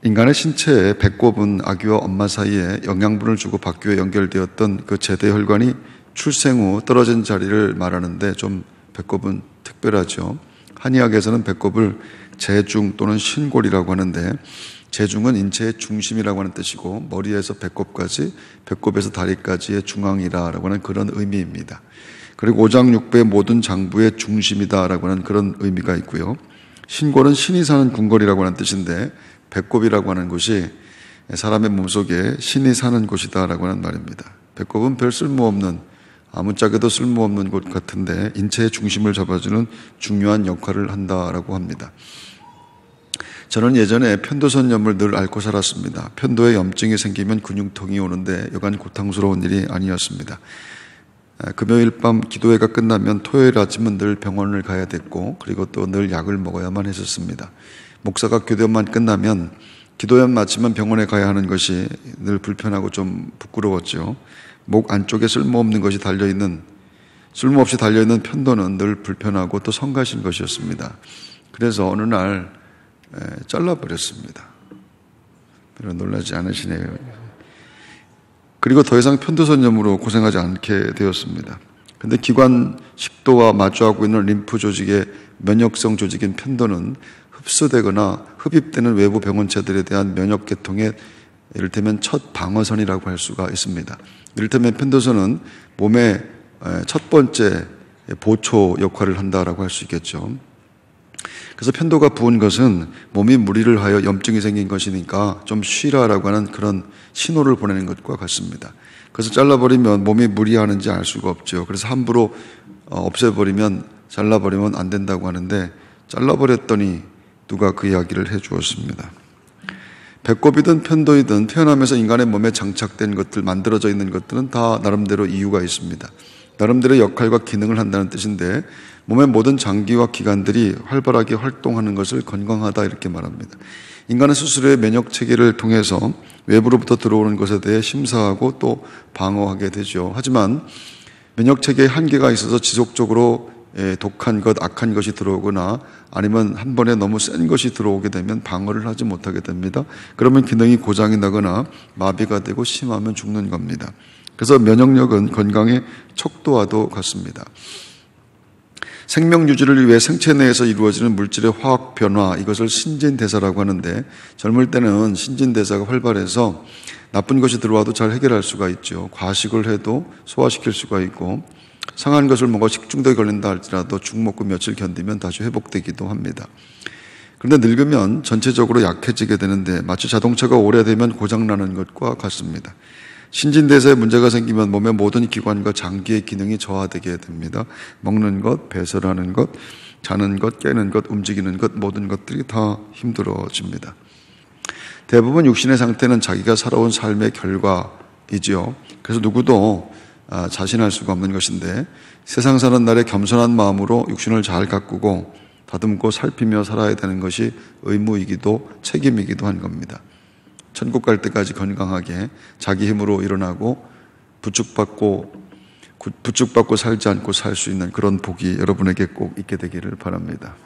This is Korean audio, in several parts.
인간의 신체에 배꼽은 아기와 엄마 사이에 영양분을 주고 받기 위해 연결되었던 그 제대 혈관이 출생 후 떨어진 자리를 말하는데 좀 배꼽은 특별하죠. 한의학에서는 배꼽을 재중 또는 신골이라고 하는데, 재중은 인체의 중심이라고 하는 뜻이고 머리에서 배꼽까지, 배꼽에서 다리까지의 중앙이라고 하는 그런 의미입니다. 그리고 오장육부의 모든 장부의 중심이다라고 하는 그런 의미가 있고요. 신골은 신이 사는 궁궐이라고 하는 뜻인데, 배꼽이라고 하는 곳이 사람의 몸속에 신이 사는 곳이다라고 하는 말입니다. 배꼽은 별 쓸모없는, 아무짝에도 쓸모없는 곳 같은데 인체의 중심을 잡아주는 중요한 역할을 한다라고 합니다. 저는 예전에 편도선염을 늘 앓고 살았습니다. 편도에 염증이 생기면 근육통이 오는데 여간 고통스러운 일이 아니었습니다. 금요일 밤 기도회가 끝나면 토요일 아침은 늘 병원을 가야 됐고, 그리고 또 늘 약을 먹어야만 했었습니다. 목사가 교대만 끝나면 기도회 마치면 병원에 가야 하는 것이 늘 불편하고 좀 부끄러웠죠. 목 안쪽에 쓸모없이 달려있는 편도는 늘 불편하고 또 성가신 것이었습니다. 그래서 어느 날 잘라버렸습니다. 별로 놀라지 않으시네요. 그리고 더 이상 편도선염으로 고생하지 않게 되었습니다. 근데 기관 식도와 마주하고 있는 림프 조직의 면역성 조직인 편도는 흡수되거나 흡입되는 외부 병원체들에 대한 면역 계통의 이를테면 첫 방어선이라고 할 수가 있습니다. 이를테면 편도선은 몸의 첫 번째 보초 역할을 한다라고 할 수 있겠죠. 그래서 편도가 부은 것은 몸이 무리를 하여 염증이 생긴 것이니까 좀 쉬라라고 하는 그런 신호를 보내는 것과 같습니다. 그래서 잘라버리면 몸이 무리하는지 알 수가 없죠. 그래서 함부로 잘라버리면 안 된다고 하는데, 잘라버렸더니 누가 그 이야기를 해 주었습니다. 배꼽이든 편도이든 태어나면서 인간의 몸에 장착된 것들, 만들어져 있는 것들은 다 나름대로 이유가 있습니다. 나름대로 역할과 기능을 한다는 뜻인데, 몸의 모든 장기와 기관들이 활발하게 활동하는 것을 건강하다 이렇게 말합니다. 인간은 스스로의 면역 체계를 통해서 외부로부터 들어오는 것에 대해 심사하고 또 방어하게 되죠. 하지만 면역 체계에 한계가 있어서 지속적으로 독한 것, 악한 것이 들어오거나 아니면 한 번에 너무 센 것이 들어오게 되면 방어를 하지 못하게 됩니다. 그러면 기능이 고장이 나거나 마비가 되고 심하면 죽는 겁니다. 그래서 면역력은 건강의 척도와도 같습니다. 생명 유지를 위해 생체 내에서 이루어지는 물질의 화학 변화, 이것을 신진대사라고 하는데, 젊을 때는 신진대사가 활발해서 나쁜 것이 들어와도 잘 해결할 수가 있죠. 과식을 해도 소화시킬 수가 있고, 상한 것을 먹어 식중독에 걸린다 할지라도 죽 먹고 며칠 견디면 다시 회복되기도 합니다. 그런데 늙으면 전체적으로 약해지게 되는데, 마치 자동차가 오래되면 고장나는 것과 같습니다. 신진대사에 문제가 생기면 몸의 모든 기관과 장기의 기능이 저하되게 됩니다. 먹는 것, 배설하는 것, 자는 것, 깨는 것, 움직이는 것, 모든 것들이 다 힘들어집니다. 대부분 육신의 상태는 자기가 살아온 삶의 결과이지요. 그래서 누구도 자신할 수가 없는 것인데, 세상 사는 날에 겸손한 마음으로 육신을 잘 가꾸고 다듬고 살피며 살아야 되는 것이 의무이기도 책임이기도 한 겁니다. 천국 갈 때까지 건강하게 자기 힘으로 일어나고 부축받고 살지 않고 살 수 있는 그런 복이 여러분에게 꼭 있게 되기를 바랍니다.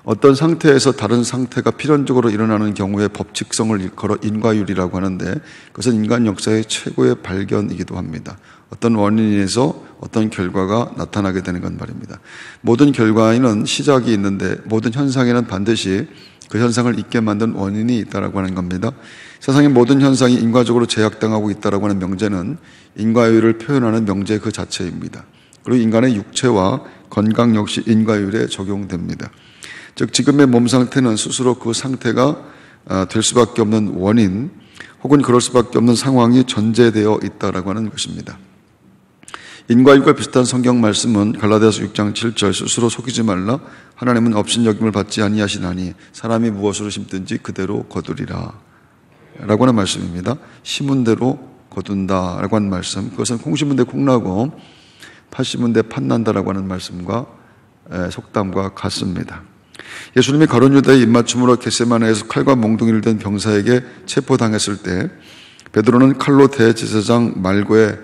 어떤 상태에서 다른 상태가 필연적으로 일어나는 경우에 법칙성을 일컬어 인과율이라고 하는데, 그것은 인간 역사의 최고의 발견이기도 합니다. 어떤 원인에서 어떤 결과가 나타나게 되는 건 말입니다. 모든 결과에는 시작이 있는데 모든 현상에는 반드시 그 현상을 있게 만든 원인이 있다라고 하는 겁니다. 세상의 모든 현상이 인과적으로 제약당하고 있다라고 하는 명제는 인과율을 표현하는 명제 그 자체입니다. 그리고 인간의 육체와 건강 역시 인과율에 적용됩니다. 즉 지금의 몸 상태는 스스로 그 상태가 될 수밖에 없는 원인 혹은 그럴 수밖에 없는 상황이 전제되어 있다라고 하는 것입니다. 인과율과 비슷한 성경 말씀은 갈라디아서 6장 7절, 스스로 속이지 말라, 하나님은 업신여김을 받지 아니하시나니 사람이 무엇으로 심든지 그대로 거두리라 라고 하는 말씀입니다. 심은 대로 거둔다 라고 하는 말씀, 그것은 콩 심은 데 콩 나고 팥 심은 데 팥 난다라고 하는 말씀과 속담과 같습니다. 예수님이 가룟 유다의 입맞춤으로 겟세마네에서 칼과 몽둥이를 든 병사에게 체포당했을 때 베드로는 칼로 대제사장 말고의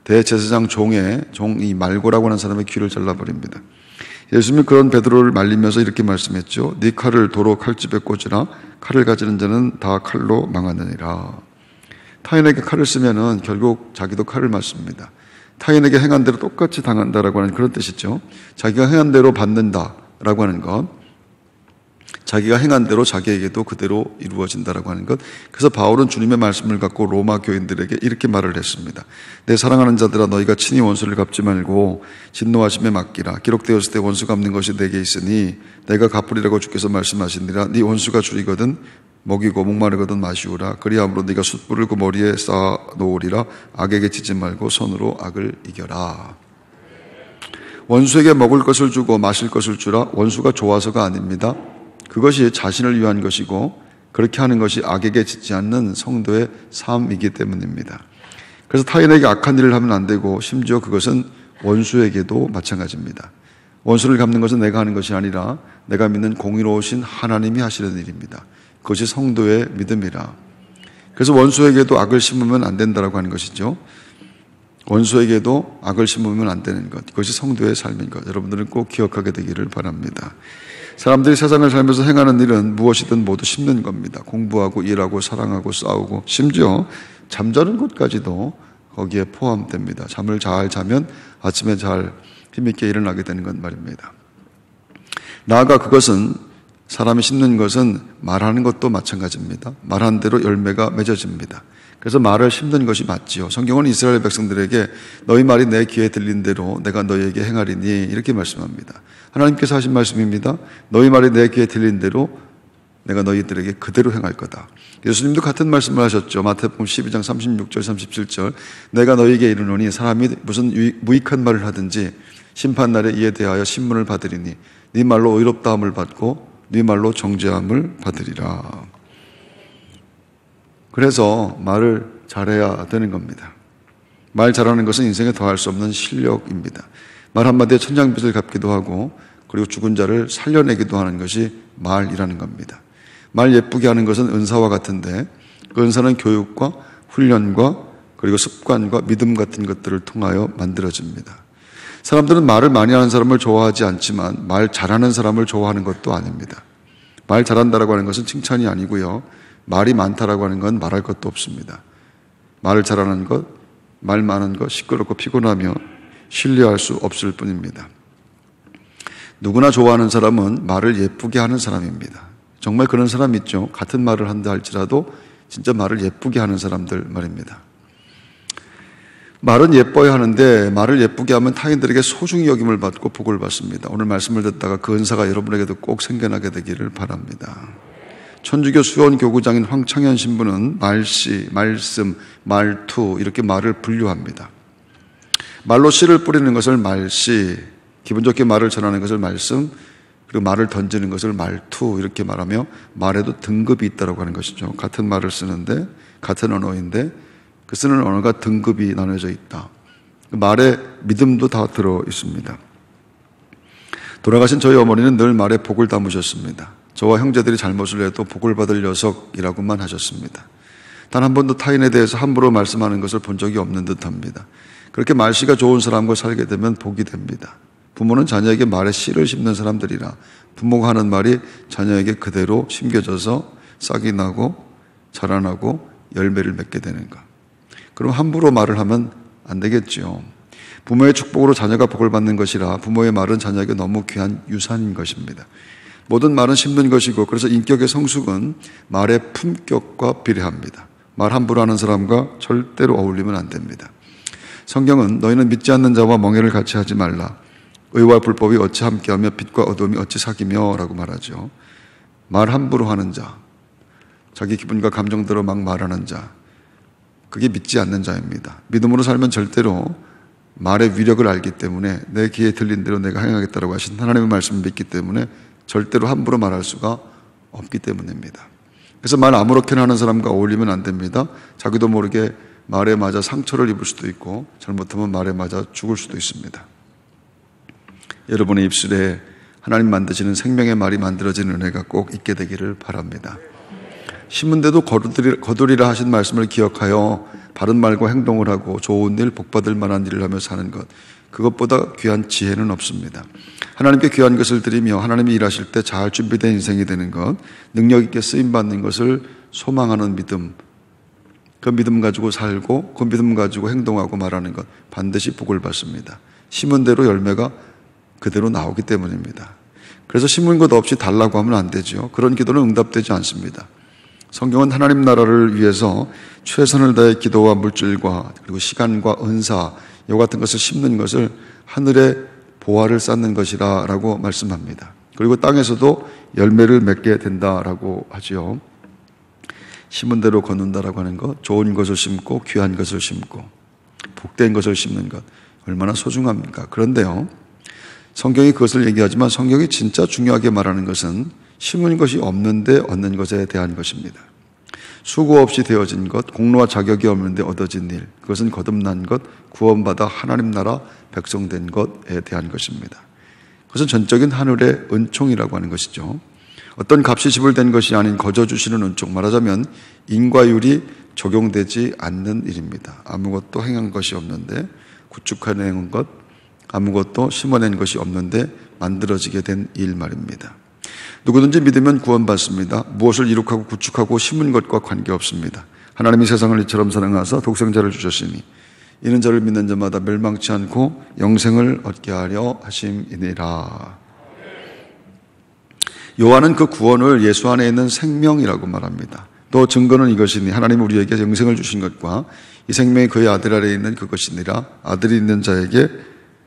대제사장 종이 말고라고 하는 사람의 귀를 잘라버립니다. 예수님이 그런 베드로를 말리면서 이렇게 말씀했죠. 네 칼을 도로 칼집에 꽂으라. 칼을 가지는 자는 다 칼로 망하느니라. 타인에게 칼을 쓰면은 결국 자기도 칼을 맞습니다. 타인에게 행한 대로 똑같이 당한다라고 하는 그런 뜻이죠. 자기가 행한 대로 받는다라고 하는 것, 자기가 행한 대로 자기에게도 그대로 이루어진다라고 하는 것. 그래서 바울은 주님의 말씀을 갖고 로마 교인들에게 이렇게 말을 했습니다. 내 사랑하는 자들아, 너희가 친히 원수를 갚지 말고 진노하심에 맡기라. 기록되었을 때 원수 갚는 것이 내게 있으니 내가 갚으리라고 주께서 말씀하시니라. 네 원수가 줄이거든 먹이고 목마르거든 마시우라. 그리함으로 네가 숯불을 그 머리에 쌓아 놓으리라. 악에게 지지 말고 손으로 악을 이겨라. 원수에게 먹을 것을 주고 마실 것을 주라. 원수가 좋아서가 아닙니다. 그것이 자신을 위한 것이고 그렇게 하는 것이 악에게 짓지 않는 성도의 삶이기 때문입니다. 그래서 타인에게 악한 일을 하면 안 되고 심지어 그것은 원수에게도 마찬가지입니다. 원수를 갚는 것은 내가 하는 것이 아니라 내가 믿는 공의로우신 하나님이 하시는 일입니다. 그것이 성도의 믿음이라. 그래서 원수에게도 악을 심으면 안 된다라고 하는 것이죠. 원수에게도 악을 심으면 안 되는 것. 그것이 성도의 삶인 것. 여러분들은 꼭 기억하게 되기를 바랍니다. 사람들이 세상을 살면서 행하는 일은 무엇이든 모두 심는 겁니다. 공부하고 일하고 사랑하고 싸우고 심지어 잠자는 것까지도 거기에 포함됩니다. 잠을 잘 자면 아침에 잘 힘있게 일어나게 되는 것 말입니다. 나아가 그것은 사람이 심는 것은 말하는 것도 마찬가지입니다. 말한 대로 열매가 맺어집니다. 그래서 말을 심는 것이 맞지요. 성경은 이스라엘 백성들에게 너희 말이 내 귀에 들린 대로 내가 너희에게 행하리니 이렇게 말씀합니다. 하나님께서 하신 말씀입니다. 너희 말이 내 귀에 들린 대로 내가 너희들에게 그대로 행할 거다. 예수님도 같은 말씀을 하셨죠. 마태복음 12장 36절 37절 내가 너희에게 이르노니 사람이 무슨 무익한 말을 하든지 심판날에 이에 대하여 신문을 받으리니 네 말로 의롭다함을 받고 네 말로 정죄함을 받으리라. 그래서 말을 잘해야 되는 겁니다. 말 잘하는 것은 인생에 더할 수 없는 실력입니다. 말 한마디에 천냥빚을 갚기도 하고 그리고 죽은 자를 살려내기도 하는 것이 말이라는 겁니다. 말 예쁘게 하는 것은 은사와 같은데 그 은사는 교육과 훈련과 그리고 습관과 믿음 같은 것들을 통하여 만들어집니다. 사람들은 말을 많이 하는 사람을 좋아하지 않지만 말 잘하는 사람을 좋아하는 것도 아닙니다. 말 잘한다라고 하는 것은 칭찬이 아니고요. 말이 많다라고 하는 건 말할 것도 없습니다. 말을 잘하는 것, 말 많은 것, 시끄럽고 피곤하며 신뢰할 수 없을 뿐입니다. 누구나 좋아하는 사람은 말을 예쁘게 하는 사람입니다. 정말 그런 사람 있죠. 같은 말을 한다 할지라도 진짜 말을 예쁘게 하는 사람들 말입니다. 말은 예뻐야 하는데 말을 예쁘게 하면 타인들에게 소중히 여김을 받고 복을 받습니다. 오늘 말씀을 듣다가 그 은사가 여러분에게도 꼭 생겨나게 되기를 바랍니다. 천주교 수원교구장인 황창현 신부는 말씨, 말씀, 말투 이렇게 말을 분류합니다. 말로 씨를 뿌리는 것을 말씨, 기분 좋게 말을 전하는 것을 말씀, 그리고 말을 던지는 것을 말투 이렇게 말하며 말에도 등급이 있다고 하는 것이죠. 같은 말을 쓰는데 같은 언어인데 그 쓰는 언어가 등급이 나눠져 있다. 말에 믿음도 다 들어 있습니다. 돌아가신 저희 어머니는 늘 말에 복을 담으셨습니다. 저와 형제들이 잘못을 해도 복을 받을 녀석이라고만 하셨습니다. 단 한 번도 타인에 대해서 함부로 말씀하는 것을 본 적이 없는 듯합니다. 그렇게 말씨가 좋은 사람과 살게 되면 복이 됩니다. 부모는 자녀에게 말에 씨를 심는 사람들이라 부모가 하는 말이 자녀에게 그대로 심겨져서 싹이 나고 자라나고 열매를 맺게 되는 것. 그럼 함부로 말을 하면 안 되겠지요. 부모의 축복으로 자녀가 복을 받는 것이라 부모의 말은 자녀에게 너무 귀한 유산인 것입니다. 모든 말은 심는 것이고 그래서 인격의 성숙은 말의 품격과 비례합니다. 말 함부로 하는 사람과 절대로 어울리면 안 됩니다. 성경은 너희는 믿지 않는 자와 멍에를 같이 하지 말라. 의와 불법이 어찌 함께하며 빛과 어둠이 어찌 사귀며 라고 말하죠. 말 함부로 하는 자, 자기 기분과 감정대로 막 말하는 자, 그게 믿지 않는 자입니다. 믿음으로 살면 절대로 말의 위력을 알기 때문에 내 귀에 들린 대로 내가 행하겠다고 하신 하나님의 말씀을 믿기 때문에 절대로 함부로 말할 수가 없기 때문입니다. 그래서 말 아무렇게나 하는 사람과 어울리면 안 됩니다. 자기도 모르게 말에 맞아 상처를 입을 수도 있고 잘못하면 말에 맞아 죽을 수도 있습니다. 여러분의 입술에 하나님 만드시는 생명의 말이 만들어지는 은혜가 꼭 있게 되기를 바랍니다. 심은데도 거두리라 하신 말씀을 기억하여 바른 말과 행동을 하고 좋은 일, 복받을 만한 일을 하며 사는 것, 그것보다 귀한 지혜는 없습니다. 하나님께 귀한 것을 드리며 하나님이 일하실 때 잘 준비된 인생이 되는 것, 능력 있게 쓰임받는 것을 소망하는 믿음, 그 믿음 가지고 살고 그 믿음 가지고 행동하고 말하는 것, 반드시 복을 받습니다. 심은 대로 열매가 그대로 나오기 때문입니다. 그래서 심은 것 없이 달라고 하면 안 되죠. 그런 기도는 응답되지 않습니다. 성경은 하나님 나라를 위해서 최선을 다해 기도와 물질과 그리고 시간과 은사, 이와 같은 것을 심는 것을 하늘의 보화를 쌓는 것이라 라고 말씀합니다. 그리고 땅에서도 열매를 맺게 된다라고 하지요. 심은 대로 거둔다라고 하는 것, 좋은 것을 심고 귀한 것을 심고 복된 것을 심는 것, 얼마나 소중합니까? 그런데요, 성경이 그것을 얘기하지만 성경이 진짜 중요하게 말하는 것은 심은 것이 없는데 얻는 것에 대한 것입니다. 수고 없이 되어진 것, 공로와 자격이 없는데 얻어진 일, 그것은 거듭난 것, 구원받아 하나님 나라 백성된 것에 대한 것입니다. 그것은 전적인 하늘의 은총이라고 하는 것이죠. 어떤 값이 지불된 것이 아닌 거저 주시는 은총, 말하자면 인과율이 적용되지 않는 일입니다. 아무것도 행한 것이 없는데 구축해낸 것, 아무것도 심어낸 것이 없는데 만들어지게 된 일 말입니다. 누구든지 믿으면 구원받습니다. 무엇을 이룩하고 구축하고 심은 것과 관계없습니다. 하나님이 세상을 이처럼 사랑하사 독생자를 주셨으니 이는 저를 믿는 자마다 멸망치 않고 영생을 얻게 하려 하심이니라. 요한은 그 구원을 예수 안에 있는 생명이라고 말합니다. 또 증거는 이것이니 하나님 우리에게 영생을 주신 것과 이 생명이 그의 아들 아래에 있는 그것이니라. 아들이 있는 자에게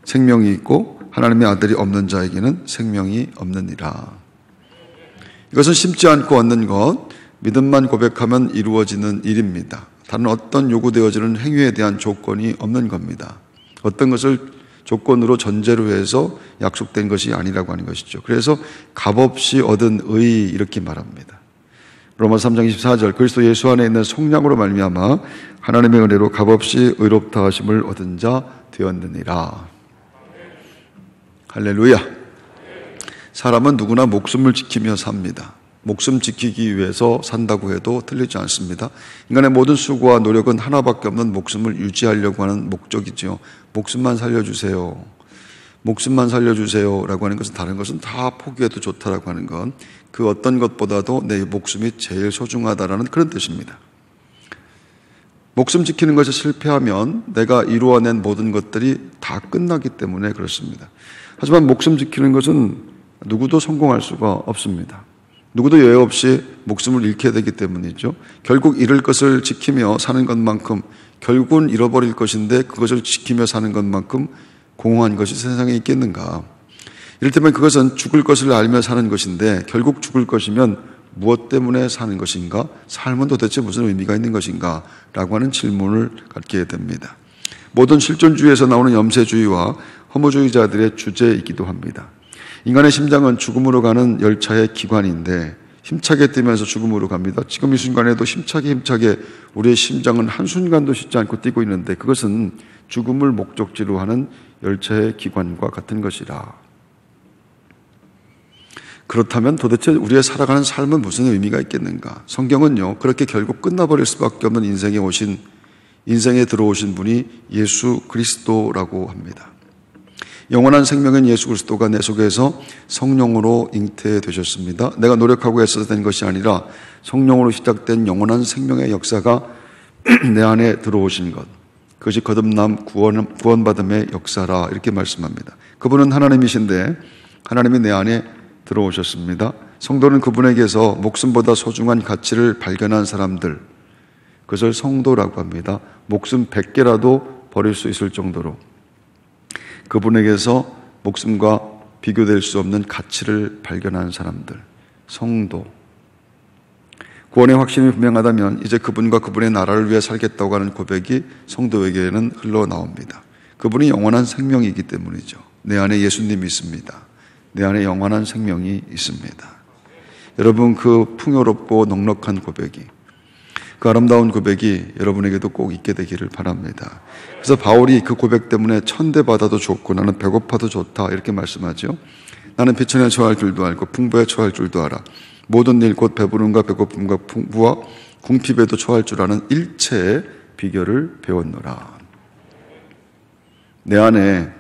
생명이 있고 하나님의 아들이 없는 자에게는 생명이 없느니라. 이것은 심지 않고 얻는 것, 믿음만 고백하면 이루어지는 일입니다. 다른 어떤 요구되어지는 행위에 대한 조건이 없는 겁니다. 어떤 것을 조건으로 전제로 해서 약속된 것이 아니라고 하는 것이죠. 그래서 값없이 얻은 의, 이렇게 말합니다. 로마서 3장 24절, 그리스도 예수 안에 있는 속량으로 말미암아 하나님의 은혜로 값없이 의롭다 하심을 얻은 자 되었느니라. 할렐루야. 사람은 누구나 목숨을 지키며 삽니다. 목숨 지키기 위해서 산다고 해도 틀리지 않습니다. 인간의 모든 수고와 노력은 하나밖에 없는 목숨을 유지하려고 하는 목적이죠. 목숨만 살려주세요. 목숨만 살려주세요 라고 하는 것은, 다른 것은 다 포기해도 좋다라고 하는 건 그 어떤 것보다도 내 목숨이 제일 소중하다라는 그런 뜻입니다. 목숨 지키는 것이 실패하면 내가 이루어낸 모든 것들이 다 끝나기 때문에 그렇습니다. 하지만 목숨 지키는 것은 누구도 성공할 수가 없습니다. 누구도 예외 없이 목숨을 잃게 되기 때문이죠. 결국 잃을 것을 지키며 사는 것만큼, 결국은 잃어버릴 것인데 그것을 지키며 사는 것만큼 공허한 것이 세상에 있겠는가. 이를테면 그것은 죽을 것을 알며 사는 것인데 결국 죽을 것이면 무엇 때문에 사는 것인가? 삶은 도대체 무슨 의미가 있는 것인가? 라고 하는 질문을 갖게 됩니다. 모든 실존주의에서 나오는 염세주의와 허무주의자들의 주제이기도 합니다. 인간의 심장은 죽음으로 가는 열차의 기관인데 힘차게 뛰면서 죽음으로 갑니다. 지금 이 순간에도 힘차게 우리의 심장은 한순간도 쉬지 않고 뛰고 있는데 그것은 죽음을 목적지로 하는 열차의 기관과 같은 것이라. 그렇다면 도대체 우리의 살아가는 삶은 무슨 의미가 있겠는가? 성경은요, 그렇게 결국 끝나버릴 수밖에 없는 인생에 들어오신 분이 예수 그리스도라고 합니다. 영원한 생명인 예수 그리스도가 내 속에서 성령으로 잉태되셨습니다. 내가 노력하고 애써서 된 것이 아니라 성령으로 시작된 영원한 생명의 역사가 내 안에 들어오신 것, 그것이 거듭남 구원받음의 역사라, 이렇게 말씀합니다. 그분은 하나님이신데 하나님이 내 안에 들어오셨습니다. 성도는 그분에게서 목숨보다 소중한 가치를 발견한 사람들, 그것을 성도라고 합니다. 목숨 100개라도 버릴 수 있을 정도로 그분에게서 목숨과 비교될 수 없는 가치를 발견한 사람들, 성도. 구원의 확신이 분명하다면 이제 그분과 그분의 나라를 위해 살겠다고 하는 고백이 성도에게는 흘러나옵니다. 그분이 영원한 생명이기 때문이죠. 내 안에 예수님이 있습니다. 내 안에 영원한 생명이 있습니다. 여러분, 그 풍요롭고 넉넉한 고백이, 그 아름다운 고백이 여러분에게도 꼭 있게 되기를 바랍니다. 그래서 바울이 그 고백 때문에 천대받아도 좋고 나는 배고파도 좋다, 이렇게 말씀하죠. 나는 비천에 처할 줄도 알고 풍부에 처할 줄도 알아. 모든 일 곧 배부름과 배고픔과 풍부와 궁핍에도 처할 줄 아는 일체의 비결을 배웠노라. 내 안에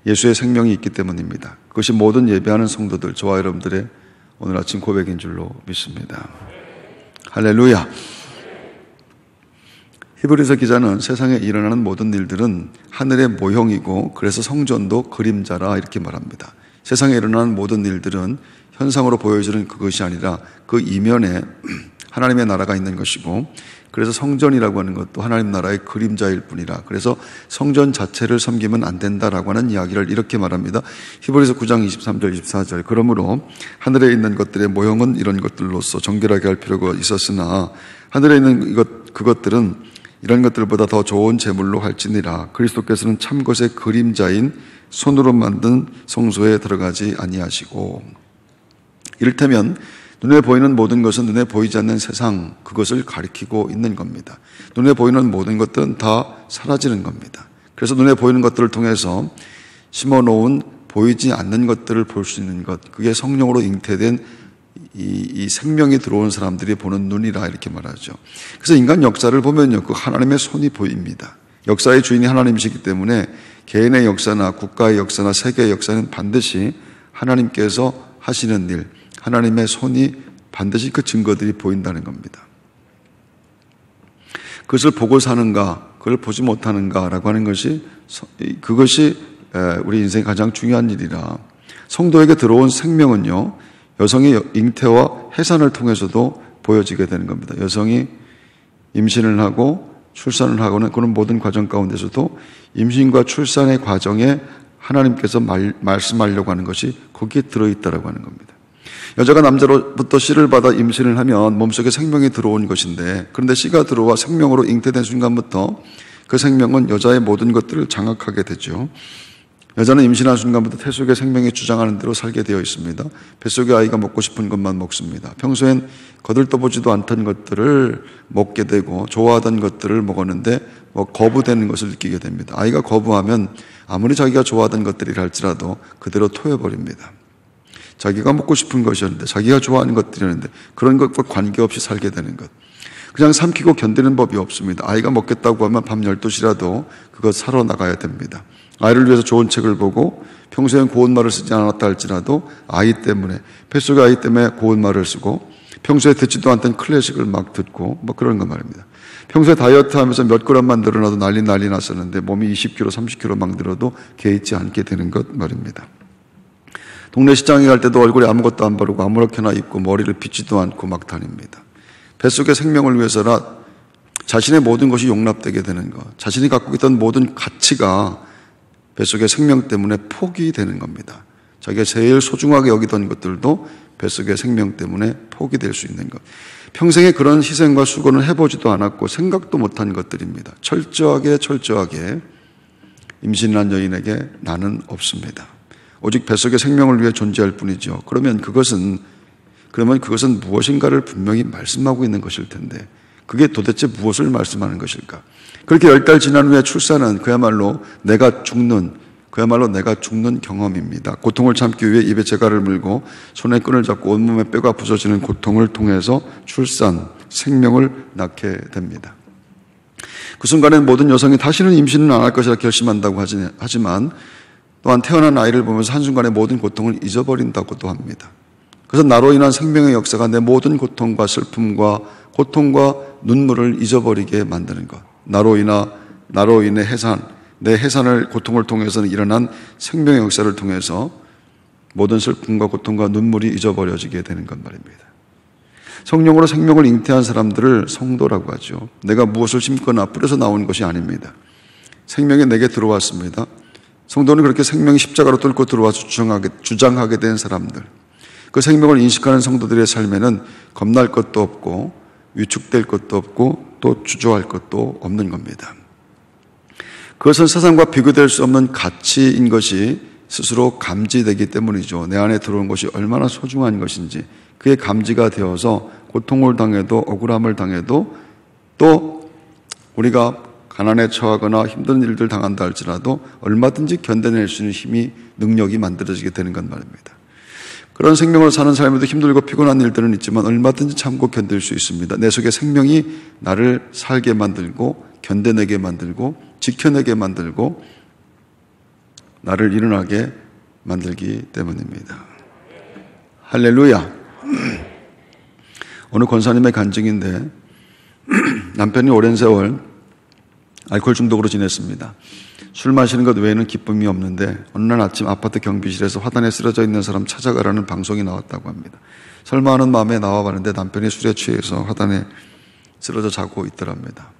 예수의 생명이 있기 때문입니다. 그것이 모든 예배하는 성도들, 저와 여러분들의 오늘 아침 고백인 줄로 믿습니다. 할렐루야. 히브리서 기자는 세상에 일어나는 모든 일들은 하늘의 모형이고 그래서 성전도 그림자라 이렇게 말합니다. 세상에 일어나는 모든 일들은 현상으로 보여지는 그것이 아니라 그 이면에 하나님의 나라가 있는 것이고 그래서 성전이라고 하는 것도 하나님 나라의 그림자일 뿐이라. 그래서 성전 자체를 섬기면 안 된다라고 하는 이야기를 이렇게 말합니다. 히브리서 9장 23절 24절. 그러므로 하늘에 있는 것들의 모형은 이런 것들로서 정결하게 할 필요가 있었으나 하늘에 있는 그것들은 이런 것들보다 더 좋은 제물로 할지니라. 그리스도께서는 참 것의 그림자인 손으로 만든 성소에 들어가지 아니하시고. 이를테면 눈에 보이는 모든 것은 눈에 보이지 않는 세상, 그것을 가리키고 있는 겁니다. 눈에 보이는 모든 것들은 다 사라지는 겁니다. 그래서 눈에 보이는 것들을 통해서 심어놓은 보이지 않는 것들을 볼 수 있는 것, 그게 성령으로 잉태된 이 생명이 들어온 사람들이 보는 눈이라 이렇게 말하죠. 그래서 인간 역사를 보면요, 그 하나님의 손이 보입니다. 역사의 주인이 하나님이시기 때문에 개인의 역사나 국가의 역사나 세계의 역사는 반드시 하나님께서 하시는 일, 하나님의 손이 반드시 그 증거들이 보인다는 겁니다. 그것을 보고 사는가, 그걸 보지 못하는가라고 하는 것이, 그것이 우리 인생의 가장 중요한 일이라. 성도에게 들어온 생명은요, 여성의 잉태와 해산을 통해서도 보여지게 되는 겁니다. 여성이 임신을 하고 출산을 하고는 그런 모든 과정 가운데서도 임신과 출산의 과정에 하나님께서 말씀하려고 하는 것이 거기에 들어있다라고 하는 겁니다. 여자가 남자로부터 씨를 받아 임신을 하면 몸속에 생명이 들어온 것인데, 그런데 씨가 들어와 생명으로 잉태된 순간부터 그 생명은 여자의 모든 것들을 장악하게 되죠. 여자는 임신한 순간부터 태 속에 생명이 주장하는 대로 살게 되어 있습니다. 뱃속의 아이가 먹고 싶은 것만 먹습니다. 평소엔 거들떠보지도 않던 것들을 먹게 되고 좋아하던 것들을 먹었는데 거부되는 것을 느끼게 됩니다. 아이가 거부하면 아무리 자기가 좋아하던 것들이라 할지라도 그대로 토해버립니다. 자기가 먹고 싶은 것이었는데, 자기가 좋아하는 것들이었는데 그런 것과 관계없이 살게 되는 것. 그냥 삼키고 견디는 법이 없습니다. 아이가 먹겠다고 하면 밤 12시라도 그것 사러 나가야 됩니다. 아이를 위해서 좋은 책을 보고 평소엔 고운 말을 쓰지 않았다 할지라도 아이 때문에, 뱃속의 아이 때문에 고운 말을 쓰고 평소에 듣지도 않던 클래식을 막 듣고 그런 거 말입니다. 평소에 다이어트 하면서 몇 그램만 늘어나도 난리 났었는데 몸이 20kg, 30kg 막 늘어도 개의치 않게 되는 것 말입니다. 동네 시장에 갈 때도 얼굴에 아무것도 안 바르고 아무렇게나 입고 머리를 빗지도 않고 막 다닙니다. 뱃속의 생명을 위해서라 자신의 모든 것이 용납되게 되는 것, 자신이 갖고 있던 모든 가치가 뱃속의 생명 때문에 포기되는 겁니다. 자기가 제일 소중하게 여기던 것들도 뱃속의 생명 때문에 포기될 수 있는 것. 평생에 그런 희생과 수고는 해보지도 않았고 생각도 못한 것들입니다. 철저하게 임신한 여인에게 나는 없습니다. 오직 뱃속의 생명을 위해 존재할 뿐이죠. 그러면 그것은 무엇인가를 분명히 말씀하고 있는 것일 텐데, 그게 도대체 무엇을 말씀하는 것일까? 그렇게 10달 지난 후에 출산은 그야말로 내가 죽는 경험입니다. 고통을 참기 위해 입에 재갈을 물고 손에 끈을 잡고 온몸에 뼈가 부서지는 고통을 통해서 생명을 낳게 됩니다. 그 순간에 모든 여성이 다시는 임신은 안 할 것이라 결심한다고 하지만 또한 태어난 아이를 보면서 한순간에 모든 고통을 잊어버린다고도 합니다. 그래서 나로 인한 생명의 역사가 내 모든 고통과 슬픔과 고통과 눈물을 잊어버리게 만드는 것. 나로 인해 내 해산을 고통을 통해서는 일어난 생명의 역사를 통해서 모든 슬픔과 고통과 눈물이 잊어버려지게 되는 것 말입니다. 성령으로 생명을 잉태한 사람들을 성도라고 하죠. 내가 무엇을 심거나 뿌려서 나온 것이 아닙니다. 생명이 내게 들어왔습니다. 성도는 그렇게 생명이 십자가로 뚫고 들어와서 주장하게 된 사람들. 그 생명을 인식하는 성도들의 삶에는 겁날 것도 없고 위축될 것도 없고 또 주저할 것도 없는 겁니다. 그것은 세상과 비교될 수 없는 가치인 것이 스스로 감지되기 때문이죠. 내 안에 들어온 것이 얼마나 소중한 것인지 그게 감지가 되어서 고통을 당해도 억울함을 당해도 또 우리가 가난에 처하거나 힘든 일들 당한다 할지라도 얼마든지 견뎌낼 수 있는 힘이, 능력이 만들어지게 되는 것 말입니다. 그런 생명을 사는 삶에도 힘들고 피곤한 일들은 있지만 얼마든지 참고 견딜 수 있습니다. 내 속에 생명이 나를 살게 만들고 견뎌내게 만들고 지켜내게 만들고 나를 일어나게 만들기 때문입니다. 할렐루야. 어느 권사님의 간증인데 남편이 오랜 세월 알코올 중독으로 지냈습니다. 술 마시는 것 외에는 기쁨이 없는데 어느 날 아침 아파트 경비실에서 화단에 쓰러져 있는 사람 찾아가라는 방송이 나왔다고 합니다. 설마 하는 마음에 나와봤는데 남편이 술에 취해서 화단에 쓰러져 자고 있더랍니다.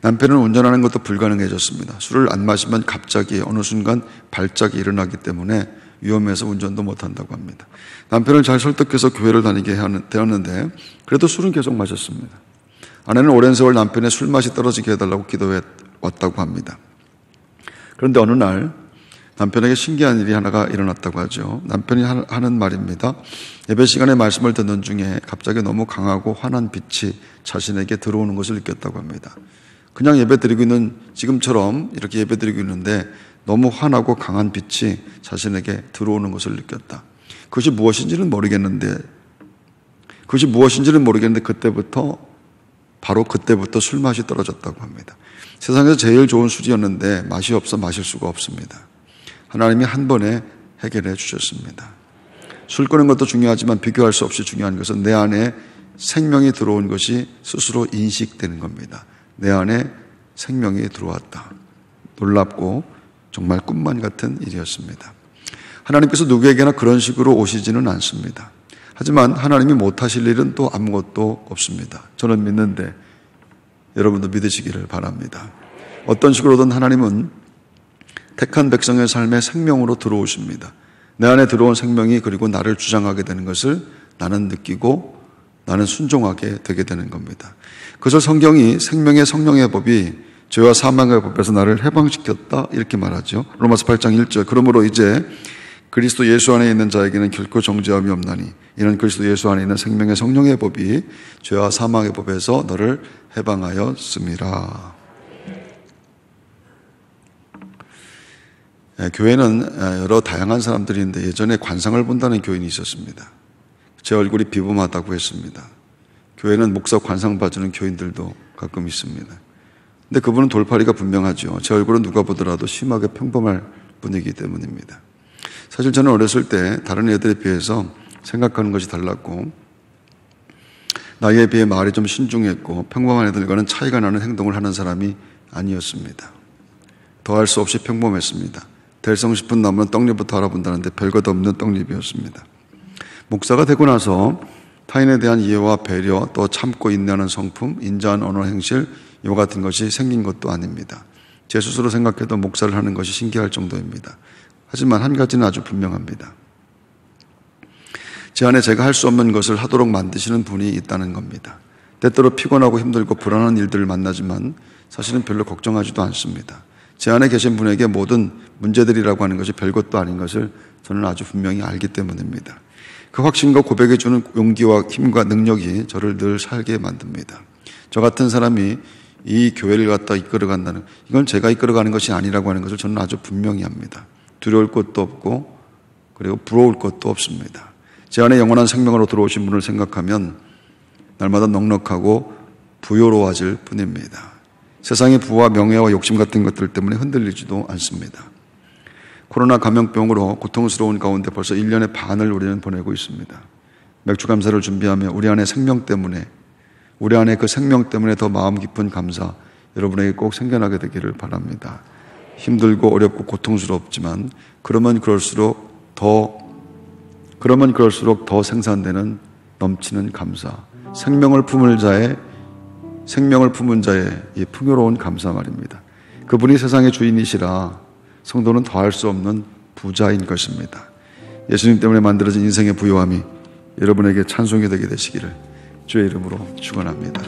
남편은 운전하는 것도 불가능해졌습니다. 술을 안 마시면 갑자기 어느 순간 발작이 일어나기 때문에 위험해서 운전도 못한다고 합니다. 남편을 잘 설득해서 교회를 다니게 되었는데 그래도 술은 계속 마셨습니다. 아내는 오랜 세월 남편의 술맛이 떨어지게 해달라고 기도해 왔다고 합니다. 그런데 어느 날 남편에게 신기한 일이 하나가 일어났다고 하죠. 남편이 하는 말입니다. 예배 시간에 말씀을 듣는 중에 갑자기 너무 강하고 환한 빛이 자신에게 들어오는 것을 느꼈다고 합니다. 그냥 예배 드리고 있는 지금처럼 이렇게 예배 드리고 있는데 너무 환하고 강한 빛이 자신에게 들어오는 것을 느꼈다. 그것이 무엇인지는 모르겠는데 바로 그때부터 술맛이 떨어졌다고 합니다. 세상에서 제일 좋은 술이었는데 맛이 없어 마실 수가 없습니다. 하나님이 한 번에 해결해 주셨습니다. 술 끊는 것도 중요하지만 비교할 수 없이 중요한 것은 내 안에 생명이 들어온 것이 스스로 인식되는 겁니다. 내 안에 생명이 들어왔다. 놀랍고 정말 꿈만 같은 일이었습니다. 하나님께서 누구에게나 그런 식으로 오시지는 않습니다. 하지만 하나님이 못하실 일은 또 아무것도 없습니다. 저는 믿는데 여러분도 믿으시기를 바랍니다. 어떤 식으로든 하나님은 택한 백성의 삶에 생명으로 들어오십니다. 내 안에 들어온 생명이 그리고 나를 주장하게 되는 것을 나는 느끼고 나는 순종하게 되게 되는 겁니다. 그래서 성경이 생명의 성령의 법이 죄와 사망의 법에서 나를 해방시켰다 이렇게 말하죠. 로마서 8장 1절. 그러므로 이제 그리스도 예수 안에 있는 자에게는 결코 정죄함이 없나니 이는 그리스도 예수 안에 있는 생명의 성령의 법이 죄와 사망의 법에서 너를 해방하였음이라. 교회는 여러 다양한 사람들이 있는데 예전에 관상을 본다는 교인이 있었습니다. 제 얼굴이 비범하다고 했습니다. 교회는 목사 관상 봐주는 교인들도 가끔 있습니다. 근데 그분은 돌팔이가 분명하죠. 제 얼굴은 누가 보더라도 심하게 평범할 분이기 때문입니다. 사실 저는 어렸을 때 다른 애들에 비해서 생각하는 것이 달랐고 나이에 비해 말이 좀 신중했고 평범한 애들과는 차이가 나는 행동을 하는 사람이 아니었습니다. 더할 수 없이 평범했습니다. 될성 싶은 나무는 떡잎부터 알아본다는데 별것 없는 떡잎이었습니다. 목사가 되고 나서 타인에 대한 이해와 배려, 또 참고 인내하는 성품, 인자한 언어 행실 이와 같은 것이 생긴 것도 아닙니다. 제 스스로 생각해도 목사를 하는 것이 신기할 정도입니다. 하지만 한 가지는 아주 분명합니다. 제 안에 제가 할 수 없는 것을 하도록 만드시는 분이 있다는 겁니다. 때때로 피곤하고 힘들고 불안한 일들을 만나지만 사실은 별로 걱정하지도 않습니다. 제 안에 계신 분에게 모든 문제들이라고 하는 것이 별것도 아닌 것을 저는 아주 분명히 알기 때문입니다. 그 확신과 고백해 주는 용기와 힘과 능력이 저를 늘 살게 만듭니다. 저 같은 사람이 이 교회를 갖다 이끌어간다는, 이건 제가 이끌어가는 것이 아니라고 하는 것을 저는 아주 분명히 합니다. 두려울 것도 없고 그리고 부러울 것도 없습니다. 제 안에 영원한 생명으로 들어오신 분을 생각하면 날마다 넉넉하고 부요로워질 뿐입니다. 세상의 부와 명예와 욕심 같은 것들 때문에 흔들리지도 않습니다. 코로나 감염병으로 고통스러운 가운데 벌써 1년의 반을 우리는 보내고 있습니다. 맥주 감사를 준비하며 우리 안에 생명 때문에, 우리 안에 그 생명 때문에 더 마음 깊은 감사 여러분에게 꼭 생겨나게 되기를 바랍니다. 힘들고 어렵고 고통스럽지만 그러면 그럴수록 더 생산되는 넘치는 감사, 생명을 품은 자의 이 풍요로운 감사 말입니다. 그분이 세상의 주인이시라 성도는 더할 수 없는 부자인 것입니다. 예수님 때문에 만들어진 인생의 부요함이 여러분에게 찬송이 되게 되시기를 주의 이름으로 축원합니다.